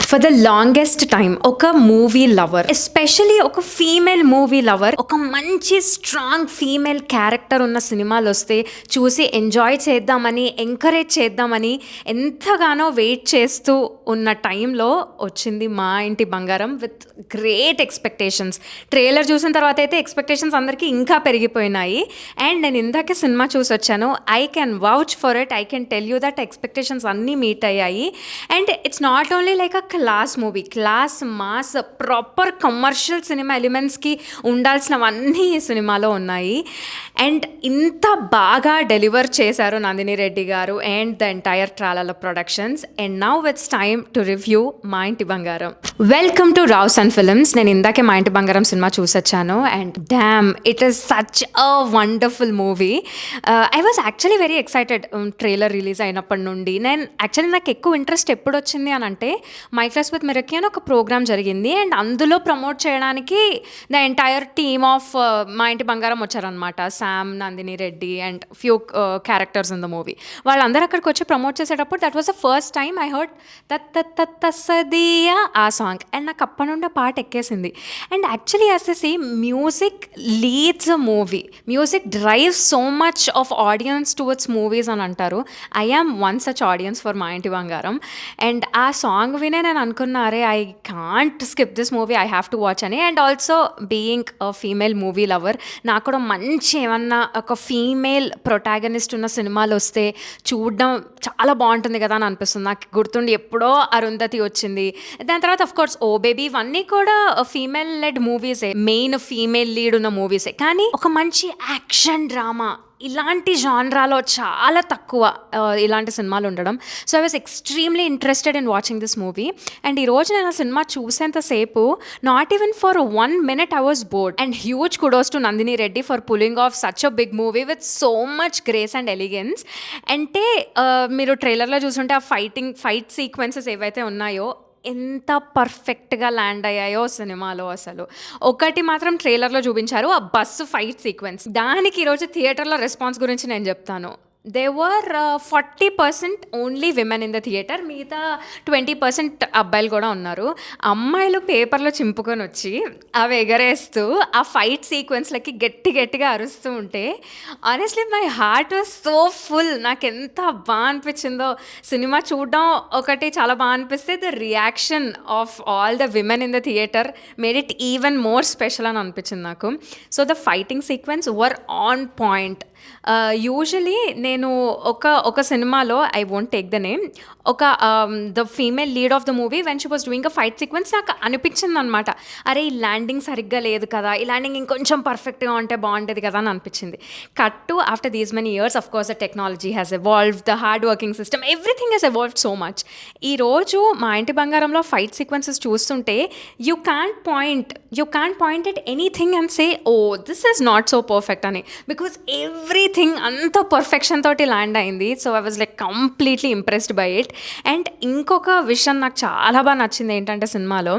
For the longest time ఒక movie lover, especially ఒక female movie lover, ఒక మంచి స్ట్రాంగ్ ఫీమేల్ క్యారెక్టర్ ఉన్న సినిమాలు వస్తే చూసి ఎంజాయ్ చేద్దామని, ఎంకరేజ్ చేద్దామని ఎంతగానో వెయిట్ చేస్తూ ఉన్న టైంలో వచ్చింది మా ఇంటి బంగారం విత్ గ్రేట్ ఎక్స్పెక్టేషన్స్. ట్రైలర్ చూసిన తర్వాత అయితే ఎక్స్పెక్టేషన్స్ అందరికీ ఇంకా పెరిగిపోయినాయి. అండ్ నేను ఇందాకే సినిమా చూసి వచ్చాను. I can vouch for it. I can tell you that expectations అన్నీ మీట్ అయ్యాయి. And it's not only like a class movie, class mass proper commercial cinema ఎలిమెంట్స్కి ఉండాల్సినవన్నీ ఈ సినిమాలో ఉన్నాయి. అండ్ ఇంత బాగా డెలివర్ చేశారు Nandini Reddy garu and the entire Tralala productions. And now it's time to review Maa Inti Bangaram. Welcome to Rao son films. నేను ఇందాకే మా ఇంటి బంగారం సినిమా చూసొచ్చాను and damn, it is such a wonderful movie. I was actually very excited trailer release అయినప్పటి నుండి. నాకు ఎక్కువ interest ఎప్పుడు వచ్చింది అని అంటే మైక్లాస్ విత్ మిరకీ అని ఒక ప్రోగ్రామ్ జరిగింది అండ్ అందులో ప్రమోట్ చేయడానికి ద ఎంటైర్ టీమ్ ఆఫ్ మా ఇంటి బంగారం వచ్చారనమాట. Sam, Nandini Reddy and few characters in the movie. వాళ్ళందరూ అక్కడికి వచ్చి ప్రమోట్ చేసేటప్పుడు that was the first time I heard తత్తదియా ఆ సాంగ్ అండ్ నాకు అప్పటి నుండి పాట ఎక్కేసింది. And actually as to say music leads a movie, music drives so much of audience towards movies అని అంటారు. I am one such audience for Maa Inti బంగారం. అండ్ ఆ సాంగ్ వినే నేను అనుకున్నా, అరే I can't skip this movie, I have to watch అని. And also being a female movie lover, నాకు కూడా మంచి ఏమన్నా ఒక ఫీమేల్ ప్రొటాగనిస్ట్ ఉన్న సినిమాలు వస్తే చూడడం చాలా బాగుంటుంది కదా అని అనిపిస్తుంది. నాకు గుర్తుండి ఎప్పుడో అరుంధతి వచ్చింది, దాని తర్వాత అఫ్ కోర్స్ ఓ బేబీ, ఇవన్నీ కూడా ఫీమేల్ లెడ్ మూవీసే, మెయిన్ ఫీమేల్ లీడ్ ఉన్న మూవీసే. కానీ ఒక మంచి యాక్షన్ డ్రామా ఇలాంటి జాన్రాలో చాలా తక్కువ ఇలాంటి సినిమాలు ఉండడం. So I was extremely interested in watching this movie. And ఈరోజు నేను ఆ సినిమా చూసేంతసేపు not even for 1 minute I was bored. And huge kudos to Nandini Reddy for pulling off such a big movie with so much grace and elegance. అంటే మీరు ట్రైలర్లో చూసుంటే ఆ fight sequences ఏవైతే ఉన్నాయో ఎంత పర్ఫెక్ట్గా ల్యాండ్ అయ్యాయో సినిమాలో. అసలు ఒకటి మాత్రం ట్రైలర్లో చూపించారు, ఆ బస్సు ఫైట్ సీక్వెన్స్. దానికి ఈరోజు థియేటర్లో రెస్పాన్స్ గురించి నేను చెప్తాను. There were 40% only women in the theatre, మిగతా 20% అబ్బాయిలు కూడా ఉన్నారు. అమ్మాయిలు పేపర్లో చింపుకొని వచ్చి అవి ఎగరేస్తూ ఆ ఫైట్ సీక్వెన్స్లకి గట్టిగా అరుస్తూ ఉంటే honestly my heart was so full. నాకు ఎంత బాగా అనిపించిందో. సినిమా చూడడం ఒకటి చాలా బాగా అనిపిస్తే the reaction of all the women in the theatre made it even more special అని అనిపించింది నాకు. So the fighting sequence were on point. Usually నేను ఒక సినిమాలో, I won't take the name, the female lead of the movie when she was doing a fight sequence నాకు అనిపించింది అనమాట, అరే ఈ ల్యాండింగ్ సరిగ్గా లేదు కదా, ఈ ల్యాండింగ్ ఇంకొంచెం పర్ఫెక్ట్గా ఉంటే బాగుంటుంది కదా అని అనిపించింది. Cut to after these many years, of course the technology has evolved, the hard working system, everything has evolved so much. ఈరోజు మా ఇంటి బంగారంలో ఫైట్ సీక్వెన్సెస్ చూస్తుంటే you can't point at anything and say oh this is not so perfect అని, because everything అంత perfection తోటి land అయింది. So I was like completely impressed by it. And ఇంకొక విషయం నాకు చాలా బాగా నచ్చింది ఏంటంటే సినిమాలో,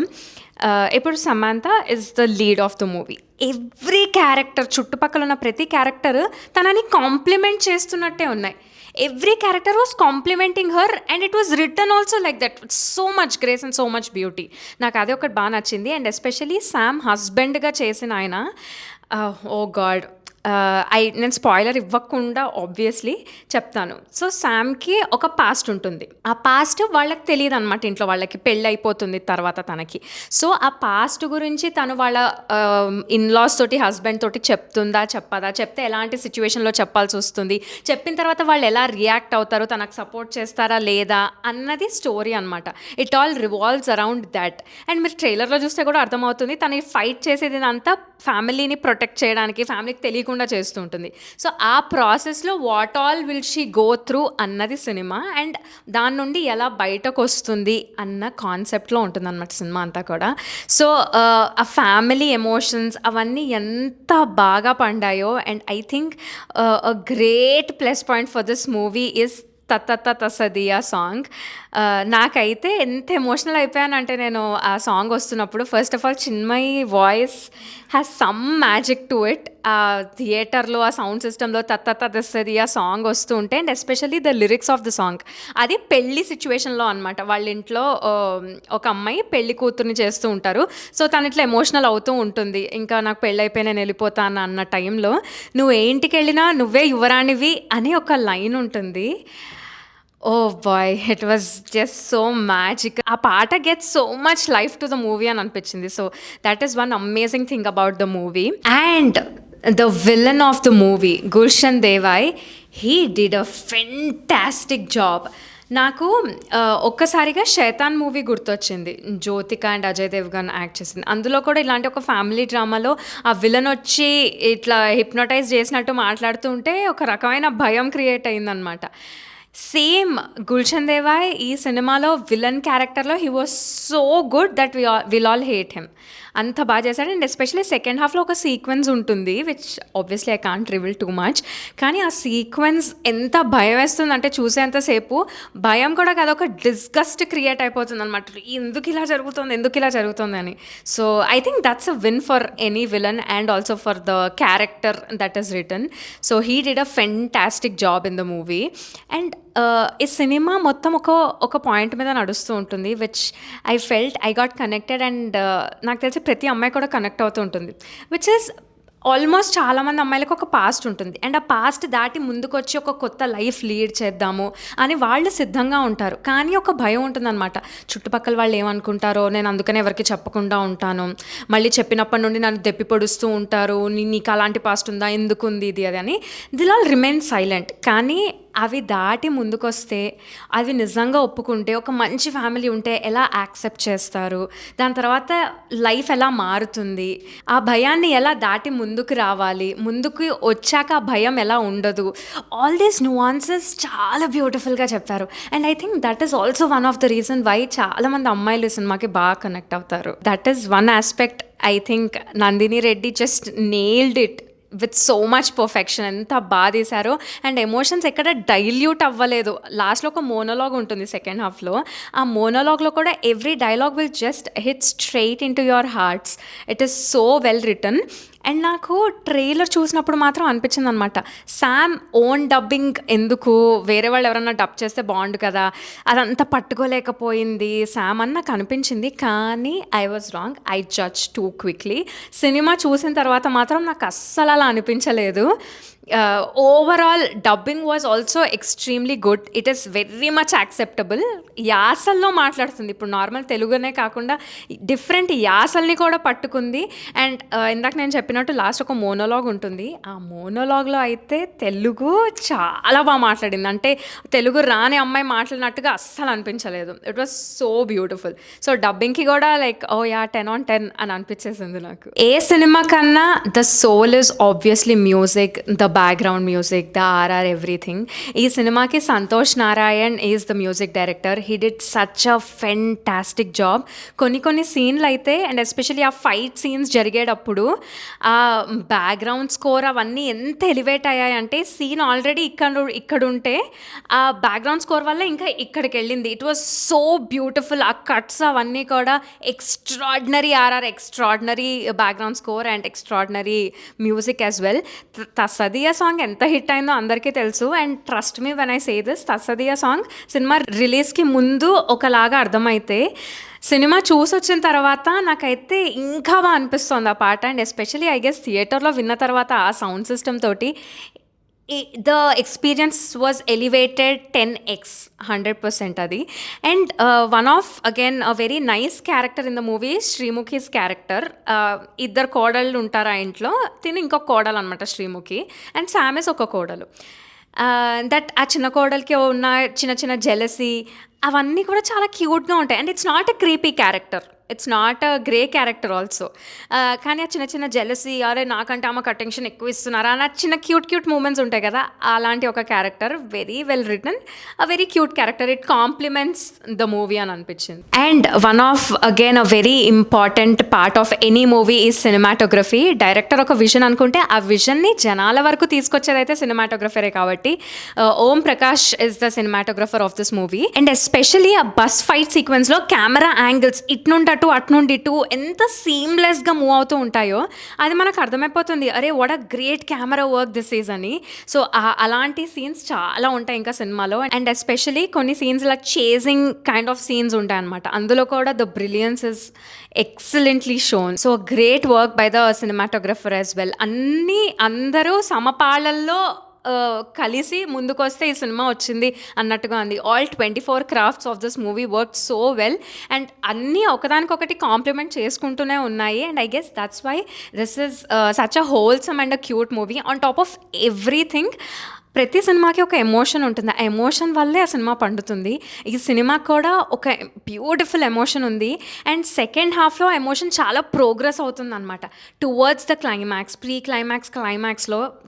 ఇప్పుడు Samantha is the lead of the movie. Every character, చుట్టుపక్కల ఉన్న ప్రతి క్యారెక్టర్ తనని కాంప్లిమెంట్ చేస్తున్నట్టే ఉన్నాయి. Every character was complimenting her and it was return also like that, so much grace and so much beauty. నాకు అదే ఒకటి బాగా నచ్చింది. అండ్ ఎస్పెషలీ శామ్ హస్బెండ్గా చేసిన ఆయన, ఓ గాడ్, నేను స్పాయిలర్ ఇవ్వకుండా ఆబ్వియస్లీ చెప్తాను. సో శామ్కి ఒక పాస్ట్ ఉంటుంది, ఆ పాస్ట్ వాళ్ళకి తెలియదు అనమాట, ఇంట్లో వాళ్ళకి పెళ్ళి అయిపోతుంది తర్వాత తనకి. సో ఆ పాస్ట్ గురించి తను వాళ్ళ ఇన్లాస్ తోటి, హస్బెండ్ తోటి చెప్పదా, చెప్తే ఎలాంటి సిచ్యువేషన్లో చెప్పాల్సి వస్తుంది, చెప్పిన తర్వాత వాళ్ళు ఎలా రియాక్ట్ అవుతారు, తనకు సపోర్ట్ చేస్తారా లేదా అన్నది స్టోరీ అనమాట. It all revolves around that. And మీరు ట్రైలర్లో చూస్తే కూడా అర్థమవుతుంది, తను ఫైట్ చేసేది అంతా ఫ్యామిలీని ప్రొటెక్ట్ చేయడానికి, ఫ్యామిలీకి తెలియకుండా చేస్తూ ఉంటుంది. సో ఆ ప్రాసెస్లో what all will she go through అన్నది సినిమా. అండ్ దాని నుండి ఎలా బయటకు వస్తుంది అన్న కాన్సెప్ట్లో ఉంటుందన్నమాట సినిమా అంతా కూడా. సో ఆ ఫ్యామిలీ ఎమోషన్స్ అవన్నీ ఎంత బాగా పండాయో. And I think a great plus point for this movie is Thassadiya song. నాకైతే ఎంత ఎమోషనల్ అయిపోయానంటే నేను ఆ సాంగ్ వస్తున్నప్పుడు, first of all Chinmayi voice has some magic to it. ఆ థియేటర్‌లో ఆ సౌండ్ సిస్టమ్‌లో 'తత్తతదిస్తది' ఆ సాంగ్ వస్తూ ఉంటే and especially the lyrics of the song. అది పెళ్లి సిట్యుయేషన్‌లో అనమాట. వాళ్ళ ఇంట్లో ఒక అమ్మాయి పెళ్లి కూతుర్ని చేస్తూ ఉంటారు. సో, తను ఇట్లా ఎమోషనల్ అవుతూ ఉంటుంది. ఇంకా నాకు పెళ్లయిపోయి నేనెళ్ళిపోతాను అన్న టైంలో, "నువ్వు ఏ ఇంటికెళ్ళినా నువ్వే యువరాణివి" అని ఒక లైన్ ఉంటుంది. Oh boy! It was just so magic. ఆ పాట gets so much life to the movie అని అనిపించింది. So, that is one amazing thing about the movie. And the villain of the movie 'Gulshan Devaiah' he did a fantastic job. నాకు ఒక్కసారిగా 'Shaitaan' movie గుర్తొచ్చింది. 'Jyothika' and 'Ajay Devgn' act చేసింది. అందులో కూడా ఇలాంటి ఒక ఫ్యామిలీ డ్రామాలో ఆ విలన్ వచ్చి ఇట్లా హిప్నోటైజ్ చేసినట్టు మాట్లాడుతూ ఉంటే ఒక రకమైన భయం క్రియేట్ అయిందనమాట. సేమ్ 'గుల్షన్ దేవాయ్' ఈ సినిమాలో విలన్ క్యారెక్టర్‌లో he was so good that will all hate him. అంత బాగా చేశాడు. అండ్ ఎస్పెషల్లీ సెకండ్ హాఫ్‌లో ఒక సీక్వెన్స్ ఉంటుంది which obviously I can't reveal too much. కానీ ఆ సీక్వెన్స్ ఎంత భయమేస్తుందంటే చూసేంత సేపు భయం కూడా కాదు, ఒక డిస్గస్ట్ క్రియేట్ అయిపోతుందనమాట. ఎందుకు ఇలా జరుగుతుంది అని. So, I think that's a win for any villain and also for the character that is return. So, he did a fantastic job in the movie. And ఈ సినిమా మొత్తం ఒక పాయింట్ మీద నడుస్తూ ఉంటుంది which I felt I got connected. And నాకు తెలిసి ప్రతి అమ్మాయి కూడా కనెక్ట్ అవుతూ ఉంటుంది. విచ్ ఈస్ ఆల్మోస్ట్ చాలామంది అమ్మాయిలకు ఒక పాస్ట్ ఉంటుంది. అండ్ ఆ పాస్ట్ దాటి ముందుకొచ్చి ఒక కొత్త లైఫ్ లీడ్ చేద్దాము అని వాళ్ళు సిద్ధంగా ఉంటారు. కానీ ఒక భయం ఉంటుందన్నమాట. చుట్టుపక్కల వాళ్ళు ఏమనుకుంటారో, నేను అందుకనే ఎవరికి చెప్పకుండా ఉంటాను. మళ్ళీ చెప్పినప్పటి నుండి నన్ను దెప్పి పొడుస్తూ ఉంటారు. నీకు అలాంటి పాస్ట్ ఉందా, ఎందుకుంది ఇది అది అని. Till all remain silent. కానీ అవి దాటి ముందుకొస్తే, అవి నిజంగా ఒప్పుకుంటే, ఒక మంచి ఫ్యామిలీ ఉంటే ఎలా యాక్సెప్ట్ చేస్తారు, దాని తర్వాత లైఫ్ ఎలా మారుతుంది, ఆ భయాన్ని ఎలా దాటి ముందుకు రావాలి, ముందుకు వచ్చాక ఆ భయం ఎలా ఉండదు, ఆల్ దీస్ నువాన్సెస్ చాలా బ్యూటిఫుల్గా చెప్పారు. And I think that is also one of the reason why చాలామంది అమ్మాయిలు ఈ సినిమాకి బాగా కనెక్ట్ అవుతారు. That is one aspect. I think Nandini Reddy just nailed it with so much perfection. ఎంత బాగా తీశారో. అండ్ ఎమోషన్స్ ఎక్కడ డైల్యూట్ అవ్వలేదు. లాస్ట్లో ఒక మోనోలాగ్ ఉంటుంది సెకండ్ హాఫ్లో. ఆ మోనోలాగ్లో కూడా every dialogue will just hit straight into your hearts. It is so well written. And నాకు ట్రైలర్ చూసినప్పుడు మాత్రం అనిపించింది అనమాట, శామ్ ఓన్ డబ్బింగ్ ఎందుకు, వేరే వాళ్ళు ఎవరన్నా డబ్ చేస్తే బాగుండు కదా, అదంతా పట్టుకోలేకపోయింది శామ్ అని నాకు అనిపించింది. కానీ I was wrong. I judge too quickly. Cinema చూసిన తర్వాత మాత్రం నాకు అస్సలు అలా అనిపించలేదు. Overall dubbing was also extremely good. It is very much acceptable. యాసల్లో మాట్లాడుతుంది. ఇప్పుడు నార్మల్ తెలుగునే కాకుండా డిఫరెంట్ యాసల్ని కూడా పట్టుకుంది. అండ్ ఇందాక నేను చెప్పినట్టు లాస్ట్ ఒక మోనోలాగ్ ఉంటుంది. ఆ మోనోలాగ్లో అయితే తెలుగు చాలా బాగా మాట్లాడింది. అంటే తెలుగు రాని అమ్మాయి మాట్లాడినట్టుగా అస్సలు అనిపించలేదు. It was so beautiful. So డబ్బింగ్కి కూడా లైక్ ఓ యా 10/10 అని అనిపించేసింది నాకు. ఏ సినిమా కన్నా the soul is obviously music, the background music, the RR everything. ఈ సినిమాకి Santhosh Narayan is the music director. He did such a fantastic job. కొన్ని సీన్లు అయితే అండ్ ఎస్పెషల్లీ ఆ ఫైట్ సీన్స్ జరిగేటప్పుడు ఆ బ్యాక్గ్రౌండ్ స్కోర్ అవన్నీ ఎంత ఎలివేట్ అయ్యాయంటే, సీన్ ఆల్రెడీ ఇక్కడ ఉంటే ఆ బ్యాక్గ్రౌండ్ స్కోర్ వల్ల ఇంకా ఇక్కడికి వెళ్ళింది. It was so beautiful. ఆ కట్స్ అవన్నీ కూడా extraordinary RR, extraordinary background score and extraordinary music as well. Thassadiya song ఎంత హిట్ అయిందో అందరికీ తెలుసు. And trust me when I say this, Thassadiya song cinema రిలీజ్కి ముందు ఒకలాగా అర్థమైతే, సినిమా చూసి వచ్చిన తర్వాత నాకైతే ఇంకా బాగా అనిపిస్తుంది ఆ పాట. అండ్ ఎస్పెషలీ ఐ గెస్ థియేటర్లో విన్న తర్వాత ఆ సౌండ్ సిస్టమ్ తోటి the experience was elevated 10x 100% అది. And one of again a very nice character in the movie Sreemukhi's character. ఇద్దరు కోడళ్ళు ఉంటారు ఆ ఇంట్లో. తిని ఇంకొక కోడలు అనమాట శ్రీముఖి. అండ్ శామెస్ ఒక కోడలు. దట్ ఆ చిన్న కోడలికి ఉన్న చిన్న జెలసీ అవన్నీ కూడా చాలా క్యూట్గా ఉంటాయి. And it's not a creepy character, it's not a grey character also. కానీ ఆ చిన్న జెలసీ, అరే నాకంటే ఆమెకు అటెన్షన్ ఎక్కువ ఇస్తున్నారా అని చిన్న క్యూట్ మూమెంట్స్ ఉంటాయి కదా, అలాంటి ఒక character. Very well written, a very cute character. It compliments the movie అని అనిపించింది. And one of again a very important part of any movie is cinematography. Director ఒక విజన్ అనుకుంటే ఆ విజన్ని జనాల వరకు తీసుకొచ్చేదైతే సినిమాటోగ్రఫరే కాబట్టి Om Prakash is the cinematographer of this movie. And especially ఆ బస్ ఫైట్ సీక్వెన్స్లో కెమెరా యాంగిల్స్ ఇటు నుండి అటు నుండి ఇటు ఎంత సీమ్లెస్గా మూవ్ అవుతూ ఉంటాయో అది మనకు అర్థమైపోతుంది. అరే what a great camera work this is అని. సో అలాంటి సీన్స్ చాలా ఉంటాయి ఇంకా సినిమాలో. అండ్ ఎస్పెషలీ కొన్ని సీన్స్ ఇలా చేజింగ్ కైండ్ ఆఫ్ సీన్స్ ఉంటాయి అనమాట. అందులో కూడా the brilliance is excellently shown. So great work by the cinematographer as well. అందరూ సమపాళల్లో కలిసి ముందుకొస్తే ఈ సినిమా వచ్చింది అన్నట్టుగా ఉంది. All 24 crafts of this movie work so well. And అన్నీ ఒకదానికొకటి కాంప్లిమెంట్ చేసుకుంటూనే ఉన్నాయి. And I guess that's why this is such a wholesome and a cute movie. On top of everything ప్రతి సినిమాకి ఒక ఎమోషన్ ఉంటుంది. ఆ ఎమోషన్ వల్లే ఆ సినిమా పండుతుంది. ఈ సినిమాకి కూడా ఒక బ్యూటిఫుల్ ఎమోషన్ ఉంది. అండ్ సెకండ్ హాఫ్లో ఎమోషన్ చాలా ప్రోగ్రెస్ అవుతుంది అనమాట టువర్డ్స్ ద క్లైమాక్స్.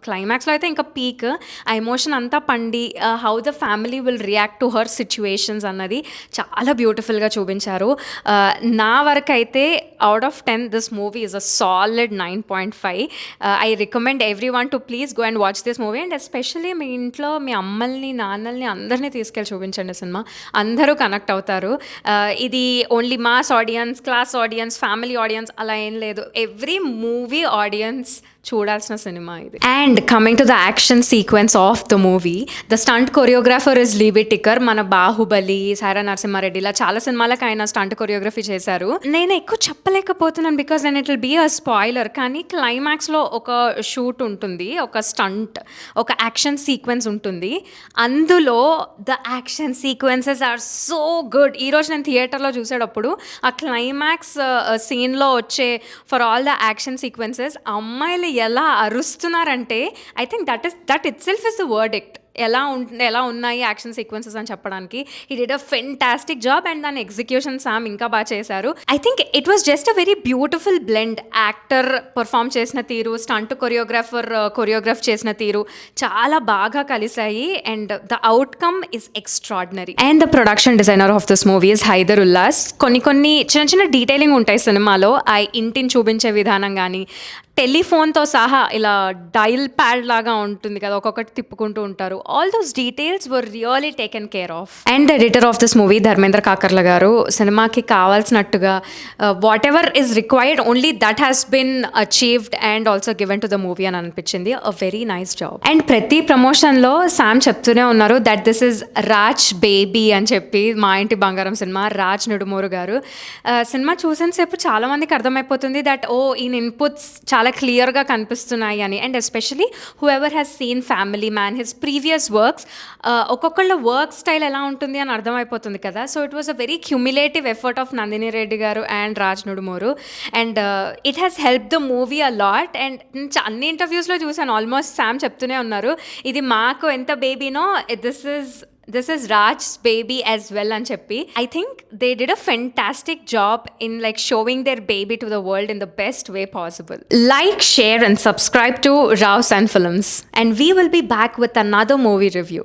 క్లైమాక్స్లో అయితే ఇంకా పీక్. ఆ ఎమోషన్ అంతా పండి how the family will react to her situations అన్నది చాలా బ్యూటిఫుల్గా చూపించారు. నా వరకు అయితే out of 10 this movie is a solid 9.5. I recommend everyone to please go and watch this movie. And especially మీ ఇంట్లో మీ అమ్మల్ని నాన్నల్ని అందరినీ తీసుకెళ్ళి చూపించండి సినిమా. అందరూ కనెక్ట్ అవుతారు. ఇది only mass audience, class audience, family audience అలా ఏం లేదు. ఎవ్రీ మూవీ ఆడియన్స్ చూడాల్సిన సినిమా ఇది. And coming to the action sequence of the movie, the stunt choreographer is Libby Tikker. మన బాహుబలి, సారా నరసింహారెడ్డి ఇలా చాలా సినిమాలకు ఆయన స్టంట్ కొరియోగ్రఫీ చేశారు. నేను ఎక్కువ చెప్పలేకపోతున్నాను because then it will be a spoiler. కానీ క్లైమాక్స్లో ఒక షూట్ ఉంటుంది, ఒక స్టంట్, ఒక యాక్షన్ సీక్వెన్స్ ఉంటుంది. అందులో the action sequences are so good. ఈరోజు నేను థియేటర్లో చూసేటప్పుడు ఆ క్లైమాక్స్ సీన్లో వచ్చే for all the action sequences అమ్మాయిలు ఎలా అరుస్తున్నారంటే I think that itself is the verdict. ఎలా ఉన్నాయి యాక్షన్ సీక్వెన్సెస్ అని చెప్పడానికి. He did a fantastic job. And దాని ఎగ్జిక్యూషన్ సామ్ ఇంకా బాగా చేశారు. I think it was just a very beautiful blend. Actor perform చేసిన తీరు, స్టంట్ కొరియోగ్రాఫ్ చేసిన తీరు చాలా బాగా కలిసాయి. And the outcome is extraordinary. And the production designer of this movie is Hyder Ullas. కొన్ని చిన్న డీటెయిలింగ్ ఉంటాయి సినిమాలో. ఆ ఇంటిని చూపించే విధానం కానీ, టెలిఫోన్తో సహా ఇలా డైల్ ప్యాడ్ లాగా ఉంటుంది కదా, ఒక్కొక్కటి తిప్పుకుంటూ ఉంటారు. All those details were really taken care of. And editor of this movie Dharmendra Kakarla garu సినిమాకి కావాల్సినట్టుగా whatever is required only that has been achieved and also given to the movie అని అనిపించింది. A very nice job. And ప్రతి ప్రమోషన్లో Sam చెప్తూనే ఉన్నారు that this is Raj baby అని చెప్పి. మా ఇంటి బంగారం సినిమా, రాజ్ నుడుమూరు గారు. సినిమా చూసిన సేపు చాలా మందికి అర్థమైపోతుంది దట్ ఈయన ఇన్పుట్స్ చాలా క్లియర్గా కనిపిస్తున్నాయి అని. And especially whoever has seen Family Man, his previous works, ఒక్కొక్కళ్ళ వర్క్ స్టైల్ ఎలా ఉంటుంది అని అర్థమైపోతుంది కదా. So it was a very cumulative effort of Nandini Reddy garu and Raj Nidimoru. And it has help the movie a lot. And అన్ని ఇంటర్వ్యూస్లో చూసాను, almost Sam చెప్తూనే ఉన్నారు ఇది మాకు ఎంత బేబీనో this is Raj's baby as well అని చెప్పి. I think they did a fantastic job in like showing their baby to the world in the best way possible. Like, share and subscribe to Rao San Films, and we will be back with another movie review.